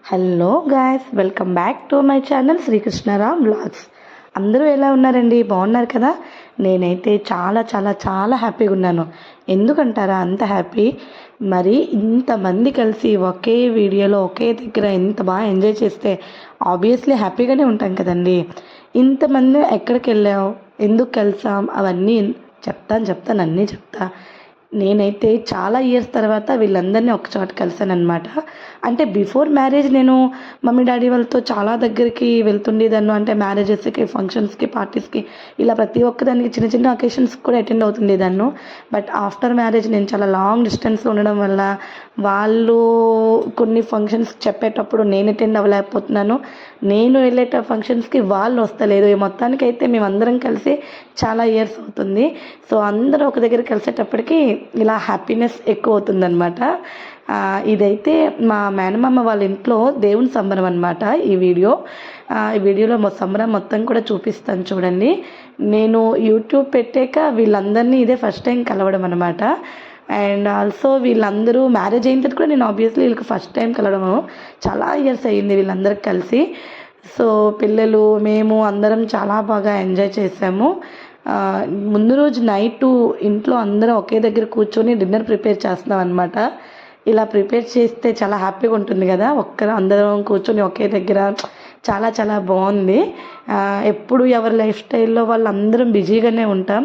Hello guys, welcome back to my channel Srikrishna Ram vlogs. అందరూ ఎలా ఉన్నారండి? బాగున్నారు కదా? నేనైతే చాలా చాలా చాలా హ్యాపీగా ఉన్నాను. ఎందుకంటారా అంత హ్యాపీ? మరి ఇంతమంది కలిసి ఒకే వీడియోలో ఒకే దగ్గర ఎంత బాగా ఎంజాయ్ చేస్తే ఆబ్వియస్లీ హ్యాపీగానే ఉంటాం కదండి. ఇంతమంది ఎక్కడికి వెళ్ళాం, ఎందుకు కలిసాం, అవన్నీ చెప్తాను అన్నీ చెప్తా. నేనైతే చాలా ఇయర్స్ తర్వాత వీళ్ళందరినీ ఒకచోట కలిసానమాట. అంటే బిఫోర్ మ్యారేజ్ నేను మమ్మీ డాడీ వాళ్ళతో చాలా దగ్గరికి వెళ్తుండేదాన్ని. అంటే మ్యారేజెస్కి, ఫంక్షన్స్కి, పార్టీస్కి, ఇలా ప్రతి ఒక్కదానికి చిన్న చిన్న అకేషన్స్కి కూడా అటెండ్ అవుతుండేదాన్ని. బట్ ఆఫ్టర్ మ్యారేజ్ నేను చాలా లాంగ్ డిస్టెన్స్లో ఉండడం వల్ల వాళ్ళు కొన్ని ఫంక్షన్స్ చెప్పేటప్పుడు నేను అటెండ్ అవ్వలేకపోతున్నాను. నేను వెళ్ళేట ఫంక్షన్స్కి వాళ్ళు వస్తలేదు. ఈ మొత్తానికైతే మేమందరం కలిసి చాలా ఇయర్స్ అవుతుంది. సో అందరూ ఒక దగ్గర కలిసేటప్పటికి ఇలా హ్యాపీనెస్ ఎక్కువ అవుతుందన్నమాట. ఇదైతే మా మేనమామ వాళ్ళ ఇంట్లో దేవుని సంబరం అనమాట. ఈ వీడియోలో సంబరం మొత్తం కూడా చూపిస్తాను చూడండి. నేను యూట్యూబ్ పెట్టాక వీళ్ళందరినీ ఇదే ఫస్ట్ టైం కలవడం అనమాట. అండ్ ఆల్సో వీళ్ళందరూ మ్యారేజ్ అయిన తర్వాత కూడా నేను ఆబ్వియస్లీ వీళ్ళకి ఫస్ట్ టైం కలవడము. చాలా ఇయర్స్ అయ్యింది వీళ్ళందరికి కలిసి. సో పిల్లలు మేము అందరం చాలా బాగా ఎంజాయ్ చేసాము. ముందు రోజు నైటు ఇంట్లో అందరం ఒకే దగ్గర కూర్చొని డిన్నర్ ప్రిపేర్ చేస్తున్నాం అనమాట. ఇలా ప్రిపేర్ చేస్తే చాలా హ్యాపీగా ఉంటుంది కదా, అందరం కూర్చొని ఒకే దగ్గర. చాలా చాలా బాగుంది. ఎప్పుడు ఎవరి లైఫ్ స్టైల్లో వాళ్ళు అందరం బిజీగానే ఉంటాం.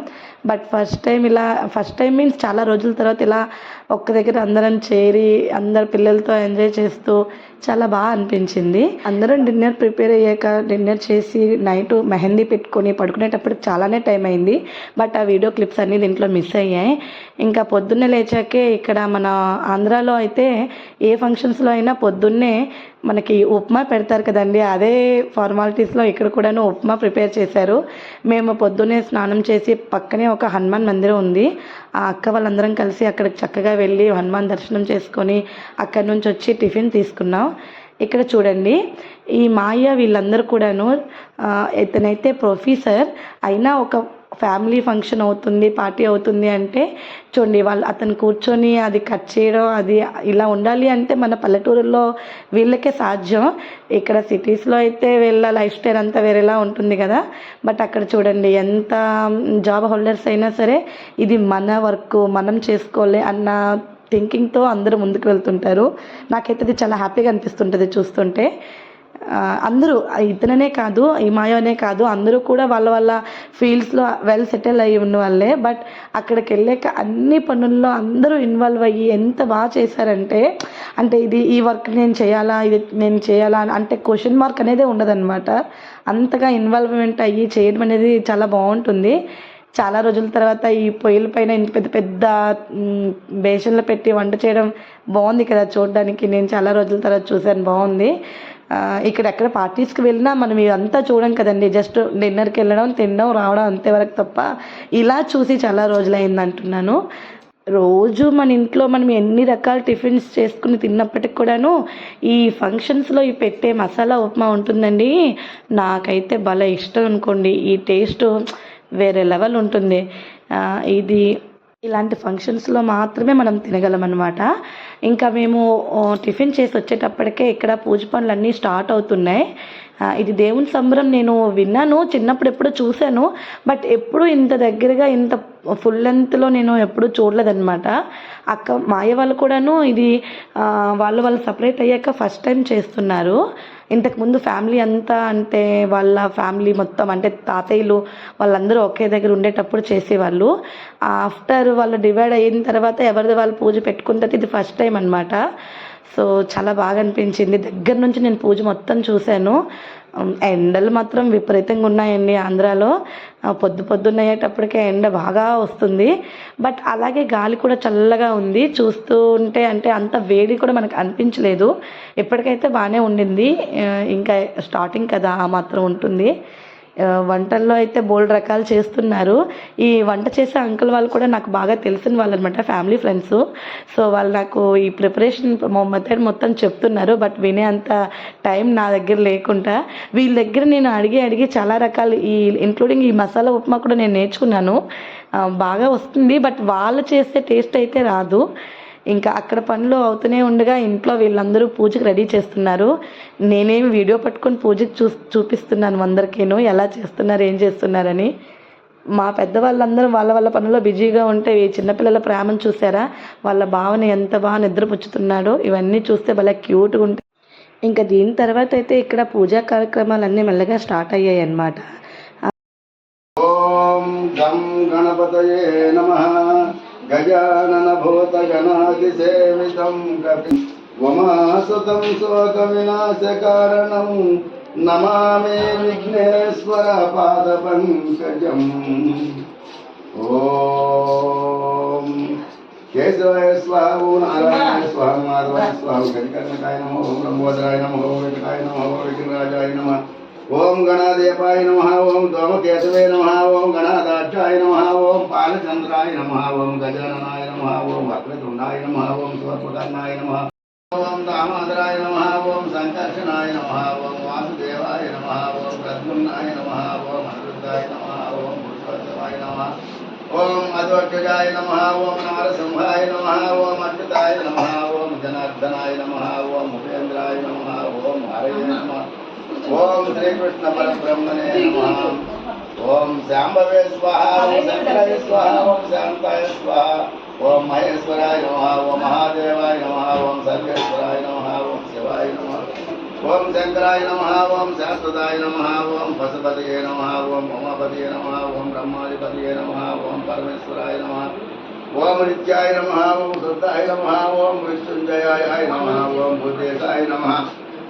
బట్ ఫస్ట్ టైం మీన్స్ చాలా రోజుల తర్వాత ఇలా ఒక్క దగ్గర అందరం చేరి అందరు పిల్లలతో ఎంజాయ్ చేస్తూ చాలా బాగా అనిపించింది. అందరం డిన్నర్ ప్రిపేర్ అయ్యాక డిన్నర్ చేసి నైట్ మెహందీ పెట్టుకొని పడుకునేటప్పటికి చాలానే టైం అయింది. బట్ ఆ వీడియో క్లిప్స్ అన్నీ దీంట్లో మిస్ అయ్యాయి. ఇంకా పొద్దున్నే లేచాకే ఇక్కడ మన ఆంధ్రాలో అయితే ఏ ఫంక్షన్స్లో అయినా పొద్దున్నే మనకి ఉప్మా పెడతారు కదండి. అదే ఫార్మాలిటీస్లో ఇక్కడ కూడాను ఉప్మా ప్రిపేర్ చేశారు. మేము పొద్దున్నే స్నానం చేసి పక్కనే ఒక హనుమాన్ మందిరం ఉంది. ఆ అక్క వాళ్ళందరం కలిసి అక్కడికి చక్కగా వెళ్ళి హనుమాన్ దర్శనం చేసుకొని అక్కడి నుంచి వచ్చి టిఫిన్ తీసుకున్నాం. ఇక్కడ చూడండి, ఈ మాయ వీళ్ళందరూ కూడాను ఇతనైతే ప్రొఫెసర్ అయినా ఒక ఫ్యామిలీ ఫంక్షన్ అవుతుంది, పార్టీ అవుతుంది అంటే చూడండి అతను కూర్చొని అది కట్ చేయడం, అది ఇలా ఉండాలి అంటే మన పల్లెటూరులో వీళ్ళకే సాధ్యం. ఇక్కడ సిటీస్లో అయితే వీళ్ళ లైఫ్ స్టైల్ అంతా వేరేలా ఉంటుంది కదా. బట్ అక్కడ చూడండి, ఎంత జాబ్ హోల్డర్స్ అయినా సరే ఇది మన వర్క్ మనం చేసుకోవాలి అన్న థింకింగ్తో అందరూ ముందుకు వెళ్తుంటారు. నాకైతే అది చాలా హ్యాపీగా అనిపిస్తుంటుంది చూస్తుంటే. అందరూ ఇతననే కాదు, ఈ మాయనే కాదు, అందరూ కూడా వాళ్ళ ఫీల్డ్స్లో వెల్ సెటిల్ అయ్యి ఉన్న వాళ్ళే. బట్ అక్కడికి వెళ్ళాక అన్ని పనుల్లో అందరూ ఇన్వాల్వ్ అయ్యి ఎంత బాగా చేశారంటే, అంటే ఈ వర్క్ నేను చేయాలా అంటే క్వశ్చన్ మార్క్ అనేది ఉండదన్నమాట. అంతగా ఇన్వాల్వ్మెంట్ అయ్యి చేయడం అనేది చాలా బాగుంటుంది. చాలా రోజుల తర్వాత ఈ పొయ్యిల పైన ఇంత పెద్ద పెద్ద బేషన్లు పెట్టి వంట చేయడం బాగుంది కదా చూడడానికి. నేను చాలా రోజుల తర్వాత చూశాను, బాగుంది. ఇక్కడ ఎక్కడ పార్టీస్కి వెళ్ళినా మనం ఇదంతా చూడం కదండి. జస్ట్ డిన్నర్కి వెళ్ళడం, తినడం, రావడం అంతేవరకు తప్ప ఇలా చూసి చాలా రోజులైంది అంటున్నాను. రోజు మన ఇంట్లో మనం ఎన్ని రకాల టిఫిన్స్ చేసుకుని తిన్నప్పటికి కూడాను ఈ ఫంక్షన్స్లో ఈ పెట్టే మసాలా ఉప్మా ఉంటుందండి, నాకైతే భలే ఇష్టం అనుకోండి. ఈ టేస్ట్ వేరే లెవెల్ ఉంటుంది. ఇలాంటి ఫంక్షన్స్లో మాత్రమే మనం తినగలం అనమాట. ఇంకా మేము టిఫిన్ చేసి వచ్చేటప్పటికే ఇక్కడ పూజ పనులు అన్నీ స్టార్ట్ అవుతున్నాయి. ఇది దేవుని సంబరం నేను విన్నాను, చిన్నప్పుడు ఎప్పుడూ చూశాను. బట్ ఎప్పుడు ఇంత దగ్గరగా ఇంత ఫుల్ లెంత్లో నేను ఎప్పుడూ చూడలేదన్నమాట. అక్క మాయ వాళ్ళు కూడాను ఇది వాళ్ళు సపరేట్ అయ్యాక ఫస్ట్ టైం చేస్తున్నారు. ఇంతకుముందు ఫ్యామిలీ అంతా, అంటే వాళ్ళ ఫ్యామిలీ మొత్తం, అంటే తాతయ్యలు వాళ్ళందరూ ఒకే దగ్గర ఉండేటప్పుడు చేసేవాళ్ళు. ఆఫ్టర్ వాళ్ళు డివైడ్ అయిన తర్వాత ఎవరిది వాళ్ళు పూజ పెట్టుకున్న తర్వాత ఇది ఫస్ట్ టైం అనమాట. సో చాలా బాగా అనిపించింది. దగ్గర నుంచి నేను పూజ మొత్తం చూశాను. ఎండలు మాత్రం విపరీతంగా ఉన్నాయండి ఆంధ్రాలో. పొద్దున్న అయ్యేటప్పటికే ఎండ బాగా వస్తుంది. బట్ అలాగే గాలి కూడా చల్లగా ఉంది. చూస్తూ ఉంటే అంటే అంత వేడి కూడా మనకు అనిపించలేదు. ఎప్పటికైతే బాగానే ఉండింది. ఇంకా స్టార్టింగ్ కదా, ఆ మాత్రం ఉంటుంది. వంటల్లో అయితే బోల్డ్ రకాలు చేస్తున్నారు. ఈ వంట చేసే అంకుల్ వాళ్ళు కూడా నాకు బాగా తెలిసిన వాళ్ళు అనమాట, ఫ్యామిలీ ఫ్రెండ్స్. సో వాళ్ళు నాకు ఈ ప్రిపరేషన్ మెథడ్ మొత్తం చెప్తున్నారు. బట్ వినే అంత టైం నా దగ్గర లేకుండా వీళ్ళ దగ్గర నేను అడిగి చాలా రకాలు ఇంక్లూడింగ్ ఈ మసాలా ఉప్మా కూడా నేను నేర్చుకున్నాను. బాగా వస్తుంది. బట్ వాళ్ళు చేసే టేస్ట్ అయితే రాదు. ఇంకా అక్కడ పనులు అవుతూనే ఉండగా ఇంట్లో వీళ్ళందరూ పూజకి రెడీ చేస్తున్నారు. నేనేమి వీడియో పట్టుకొని పూజకి చూపిస్తున్నాను అందరికీను ఎలా చేస్తున్నారు ఏం చేస్తున్నారని. మా పెద్దవాళ్ళందరూ వాళ్ళ పనుల్లో బిజీగా ఉంటే ఈ చిన్నపిల్లల ప్రేమను చూసారా, వాళ్ళ భావన ఎంత బాగా నిద్రపుచ్చుతున్నాడో. ఇవన్నీ చూస్తే భలే క్యూట్గా ఉంటాయి. ఇంకా దీని తర్వాత అయితే ఇక్కడ పూజా కార్యక్రమాలన్నీ మెల్లగా స్టార్ట్ అయ్యాయి అన్నమాట. ఓం గం గణపతయే నమః. గజానన భూత గణాది సేవితం కపి వమాసుతం శోక వినాశ కారణం నమామి విఘ్నేశ్వర పాద పంకజం. ఓం కేశవాయ స్వాహ, నారాయణాయ స్వాహ, మాధవాయ స్వాహ, గజకర్ణకాయ నమః, ఓం లంబోదరాయ నమః, ఓం వెంకటాయ నమః, ఓం విఘ్నరాజాయ నమః, ఓం గణాదేవాయ నమః, ఓం ధూమకేతవే నమః, ఓం గణాదాక్షాయ నమః, ఓం పాలచంద్రాయ నమః, ఓం గజాననాయ నమః, ఓం వక్రతుండాయ నమః, ఓం స్వర్పకర్ణాయ నమః, ఓం దామోదరాయ నమః, ఓం సంకర్షణాయ నమః, ఓం వాసుదేవాయ నమః, ఓం ప్రద్యుమ్నాయ నమః, ఓం అనిరుద్ధాయ నమః, ఓం పురుషోత్తమాయ నమః, ఓం అధ్వర్జాయ నమః, ఓం నారసింహాయ నమః, ఓం అచ్యుతాయ నమః, ఓం జనార్దనాయ నమః, ఓం ఉపేంద్రాయ నమః, ఓం హరయే నమః, ఓం శ్రీకృష్ణ పరబ్రహ్మణే నమః, ఓం శాంభవే స్వాహ, ఓం శంకరాయ స్వాహ, ఓం శాంతాయ స్వాహ, ఓం మహేశ్వరాయ నమః, ఓం మహాదేవాయ నమః, ఓం సర్వేశ్వరాయ నమః, ఓం శివాయ నమః, ఓం శంకరాయ నమః, ఓం శాశ్వతాయ నమః, ఓం పశుపతయే నమః, ఓం ఉమాపతయే నమః, ఓం బ్రహ్మాధిపతయే నమః, ఓం పరమేశ్వరాయ నమః, ఓం నిత్యాయ నమః, ఓం శుద్ధాయ నమః, ఓం మృత్యుంజయాయ నమః, ఓం భూతేశాయ నమః,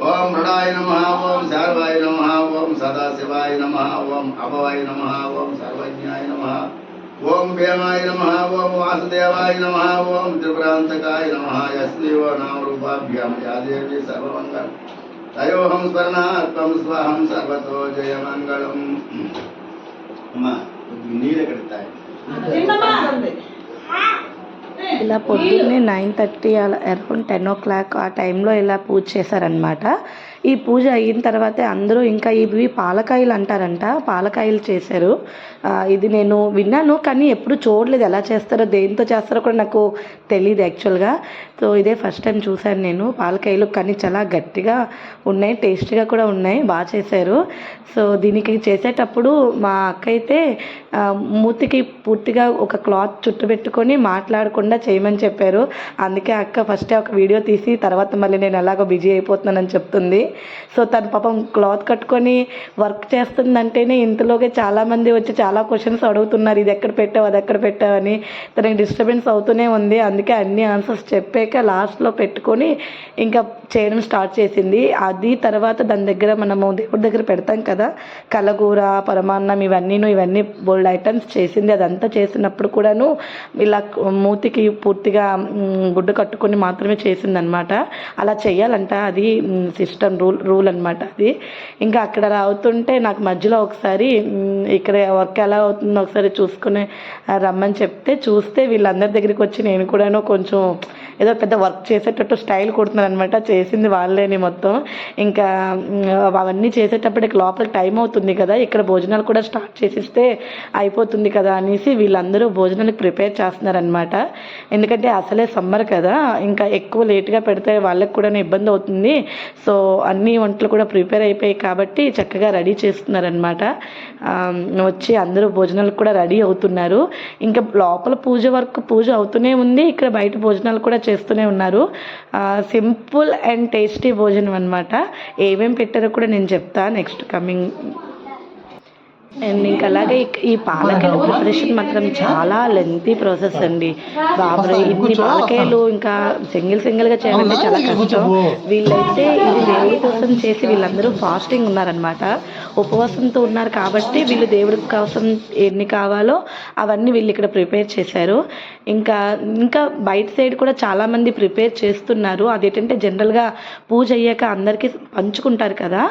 ఓం మృడాయ నమః, ఓం శార్వాయ నమః, ఓం సదాశివాయ నమః, ఓం అభవాయ నమః, ఓం సర్వజ్ఞాయ నమః, ఓం భీమాయ నమః, ఓం వాసుదేవాయ నమః, ఓం త్రిపురాంతకాయ నమః. యస్మివో నామరూపాభ్యాం యా దేవి సర్వమంగళం తయోహం స్మరణాత్మం స్వహం సర్వతో జయమంగళం. అమ్మా నీళ్ళు ఎక్కడతాయి. ఇలా పొద్దున్నే 9:30 అలా అరౌండ్ 10 o'clock ఆ టైంలో ఇలా పూజ చేశారనమాట. ఈ పూజ అయిన తర్వాతే అందరూ ఇంకా ఇవి పాలకాయలు అంటారంట, పాలకాయలు చేశారు. ఇది నేను విన్నాను కానీ ఎప్పుడు చూడలేదు, ఎలా చేస్తారో దేంతో చేస్తారో కూడా నాకు తెలియదు యాక్చువల్గా. సో ఇదే ఫస్ట్ టైం చూశాను నేను పాలకాయలు. కానీ చాలా గట్టిగా ఉన్నాయి, టేస్ట్గా కూడా ఉన్నాయి, బాగా చేశారు. సో దీనికి చేసేటప్పుడు మా అక్క అయితే మూతికి పూర్తిగా ఒక క్లాత్ చుట్టుపెట్టుకొని మాట్లాడకుండా చేయమని చెప్పారు. అందుకే అక్క ఫస్టే ఒక వీడియో తీసి తర్వాత మళ్ళీ నేను ఎలాగో బిజీ అయిపోతున్నానని చెప్తుంది. సో తను పాపం క్లాత్ కట్టుకొని వర్క్ చేస్తుందంటేనే ఇంతలోకి చాలామంది వచ్చి చాలా క్వశ్చన్స్ అడుగుతున్నారు, ఇది ఎక్కడ పెట్టావు అది ఎక్కడ పెట్టావు అని. తనకి డిస్టర్బెన్స్ అవుతూనే ఉంది. అందుకే అన్ని ఆన్సర్స్ చెప్పాక లాస్ట్లో పెట్టుకొని ఇంకా చేయడం స్టార్ట్ చేసింది. అది తర్వాత దాని దగ్గర మనము దేవుడి దగ్గర పెడతాం కదా, కలగూర, పరమాన్నం, ఇవన్నీ బోల్డ్ ఐటమ్స్ చేసింది. అదంతా చేసినప్పుడు కూడాను ఇలా మూతికి పూర్తిగా గుడ్డు కట్టుకొని మాత్రమే చేసిందనమాట. అలా చేయాలంట, అది సిస్టమ్ రూల్ అనమాట అది. ఇంకా అక్కడ అవుతుంటే నాకు మధ్యలో ఒకసారి ఇక్కడ వర్క్ ఎలా అవుతుందో ఒకసారి చూసుకుని రమ్మని చెప్తే చూస్తే వీళ్ళందరి దగ్గరికి వచ్చి నేను కూడాను కొంచెం ఏదో పెద్ద వర్క్ చేసేటట్టు స్టైల్ కొడుతున్నాను అనమాట. చేసింది వాళ్ళేని మొత్తం. ఇంకా అవన్నీ చేసేటప్పటికి లోపలికి టైం అవుతుంది కదా, ఇక్కడ భోజనాలు కూడా స్టార్ట్ చేసిస్తే అయిపోతుంది కదా అనేసి వీళ్ళందరూ భోజనానికి ప్రిపేర్ చేస్తున్నారనమాట. ఎందుకంటే అసలే సమ్మర్ కదా, ఇంకా ఎక్కువ లేట్గా పెడితే వాళ్ళకి కూడా ఇబ్బంది అవుతుంది. సో అన్ని వంటలు కూడా ప్రిపేర్ అయిపోయాయి కాబట్టి చక్కగా రెడీ చేస్తున్నారనమాట. వచ్చి అందరూ భోజనాలకు కూడా రెడీ అవుతున్నారు. ఇంకా లోపల పూజ అవుతూనే ఉంది, ఇక్కడ బయట భోజనాలు కూడా చేస్తూనే ఉన్నారు. సింపుల్ అండ్ టేస్టీ భోజనం అనమాట. ఏమేమి పెట్టారో కూడా నేను చెప్తా నెక్స్ట్ కమింగ్. అండ్ ఇంకా అలాగే ఈ పాలకాయల ప్రిపరేషన్ మాత్రం చాలా లెంతీ ప్రాసెస్ అండి. బాబరే ఇన్ని పాలకాయలు ఇంకా సింగిల్గా చేయాలంటే చాలా కష్టం. వీళ్ళైతే ఇది దేవుడి కోసం చేసి వీళ్ళందరూ ఫాస్టింగ్ ఉన్నారనమాట, ఉపవాసంతో ఉన్నారు కాబట్టి వీళ్ళు దేవుడి కోసం ఎన్ని కావాలో అవన్నీ వీళ్ళు ఇక్కడ ప్రిపేర్ చేశారు. ఇంకా బయట సైడ్ కూడా చాలామంది ప్రిపేర్ చేస్తున్నారు. అదేంటంటే జనరల్గా పూజ అయ్యాక అందరికీ పంచుకుంటారు కదా,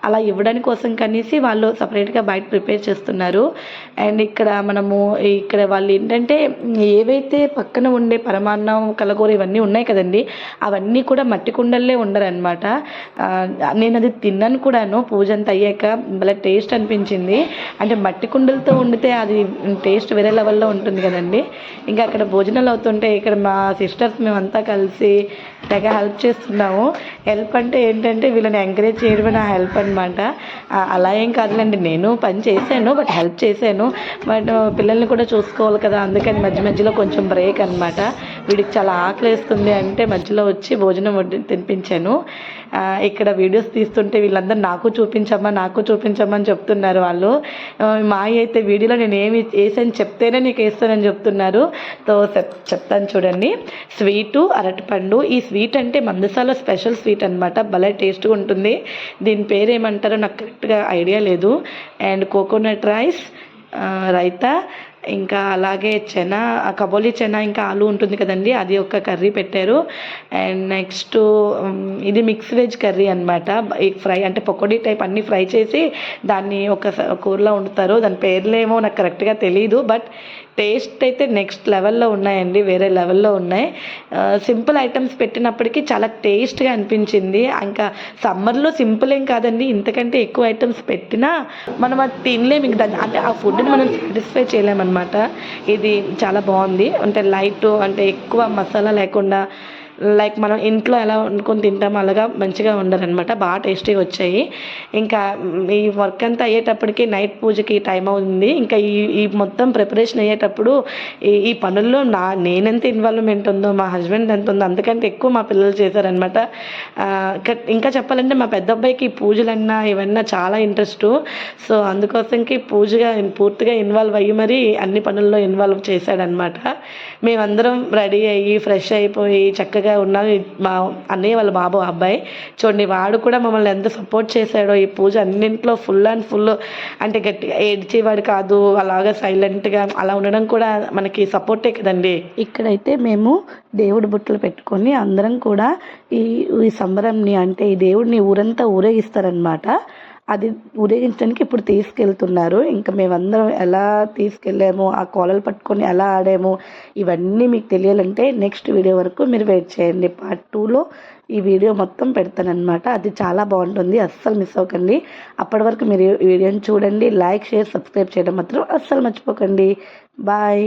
అలా ఇవ్వడానికి కోసం కనేసి వాళ్ళు సపరేట్గా బయట ప్రిపేర్ చేస్తున్నారు. అండ్ ఇక్కడ మనము ఇక్కడ వాళ్ళు ఏంటంటే ఏవైతే పక్కన ఉండే పరమాన్నం కలగూర ఇవన్నీ ఉన్నాయి కదండి, అవన్నీ కూడా మట్టి కుండల్లే ఉండరనమాట. నేను అది తిన్నాను కూడాను పూజ అంతా అయ్యాక, భలే టేస్ట్ అనిపించింది. అంటే మట్టి కుండలతో వండితే అది టేస్ట్ వేరే లెవెల్లో ఉంటుంది కదండి. ఇంకా అక్కడ భోజనాలు అవుతుంటే ఇక్కడ మా సిస్టర్స్ మేమంతా కలిసి తెగ హెల్ప్ చేస్తున్నాము. హెల్ప్ అంటే ఏంటంటే వీళ్ళని ఎంకరేజ్ చేయడమే నా హెల్ప్ అనమాట. అలా ఏం కాదులేండి, నేను పని చేశాను, బట్ హెల్ప్ చేశాను. బట్ పిల్లల్ని కూడా చూసుకోవాలి కదా, అందుకని మధ్య మధ్యలో కొంచెం బ్రేక్ అనమాట. వీడికి చాలా ఆకలి వేస్తుంది అంటే మధ్యలో వచ్చి భోజనం తినిపించాను. ఇక్కడ వీడియోస్ తీస్తుంటే వీళ్ళందరూ నాకు చూపించమ్మని చెప్తున్నారు వాళ్ళు. మా అయితే వీడియోలో నేను ఏమి వేసాను చెప్తేనే నీకు వేస్తానని చెప్తున్నారు. సో చెప్తాను చూడండి. స్వీటు అరటిపండు. ఈ స్వీట్ అంటే మందసాల స్పెషల్ స్వీట్ అనమాట. భలే టేస్ట్గా ఉంటుంది. దీని పేరు ఏమంటారో నాకు కరెక్ట్గా ఐడియా లేదు. అండ్ కోకోనట్ రైస్, రైతా, ఇంకా అలాగే చెనా, కబోలి చెనా, ఇంకా ఆలు ఉంటుంది కదండి, అది ఒక కర్రీ పెట్టారు. అండ్ నెక్స్ట్ ఇది మిక్స్ వెజ్ కర్రీ అనమాట. ఫ్రై అంటే పకోడీ టైప్ అన్నీ ఫ్రై చేసి దాన్ని ఒక కూరలో వండుతారు. దాని పేర్లేమో నాకు కరెక్ట్గా తెలీదు, బట్ టేస్ట్ అయితే నెక్స్ట్ లెవెల్లో ఉన్నాయండి, వేరే లెవెల్లో ఉన్నాయి. సింపుల్ ఐటమ్స్ పెట్టినప్పటికీ చాలా టేస్ట్గా అనిపించింది. ఇంకా సమ్మర్లో సింపుల్ ఏం కాదండి, ఇంతకంటే ఎక్కువ ఐటమ్స్ పెట్టినా మనం అది తినలేము. ఇంకా అంటే ఆ ఫుడ్ని మనం సాటిస్ఫై చేయలేమన్నమాట. ఇది చాలా బాగుంది. అంటే లైట్, అంటే ఎక్కువ మసాలా లేకుండా, లైక్ మనం ఇంట్లో ఎలా వండుకొని తింటామో అలాగా మంచిగా ఉండరనమాట. బాగా టేస్టీగా వచ్చాయి. ఇంకా ఈ వర్క్ అంతా అయ్యేటప్పటికి నైట్ పూజకి టైం అవుతుంది. ఇంకా ఈ మొత్తం ప్రిపరేషన్ అయ్యేటప్పుడు ఈ పనుల్లో నేనెంత ఇన్వాల్వ్మెంట్ ఉందో, మా హస్బెండ్ ఎంత ఉందో అంతకంటే ఎక్కువ మా పిల్లలు చేశారనమాట. ఇంకా చెప్పాలంటే మా పెద్ద అబ్బాయికి పూజలన్నా ఇవన్నా చాలా ఇంట్రెస్ట్. సో అందుకోసంకి పూర్తిగా ఇన్వాల్వ్ అయ్యి మరి అన్ని పనుల్లో ఇన్వాల్వ్ చేశాడనమాట. మేమందరం రెడీ అయ్యి ఫ్రెష్ అయిపోయి చక్కగా ఉన్నాం. మా అన్నయ్య వాళ్ళ బాబు అబ్బాయి చూడండి, వాడు కూడా మమ్మల్ని ఎంత సపోర్ట్ చేశాడో ఈ పూజ అన్నింట్లో ఫుల్ అండ్ ఫుల్. అంటే గట్టిగా ఏడ్చేవాడు కాదు, అలాగా సైలెంట్గా అలా ఉండడం కూడా మనకి సపోర్టే కదండి. ఇక్కడైతే మేము దేవుడి బుట్టలు పెట్టుకొని అందరం కూడా ఈ సంబరంని, అంటే ఈ దేవుడిని ఊరంతా ఊరేగిస్తారనమాట. అది ఊరేగించడానికి ఇప్పుడు తీసుకెళ్తున్నారు. ఇంకా మేమందరం ఎలా తీసుకెళ్ళాము, ఆ కోలలు పట్టుకొని ఎలా ఆడాము, ఇవన్నీ మీకు తెలియాలంటే నెక్స్ట్ వీడియో వరకు మీరు వెయిట్ చేయండి. పార్ట్ 2లో ఈ వీడియో మొత్తం పెడతానమాట. అది చాలా బాగుంటుంది, అస్సలు మిస్ అవ్వకండి. అప్పటి వరకు మీరు ఈ వీడియోని చూడండి. లైక్, షేర్, సబ్స్క్రైబ్ చేయడం మాత్రం అస్సలు మర్చిపోకండి. బాయ్.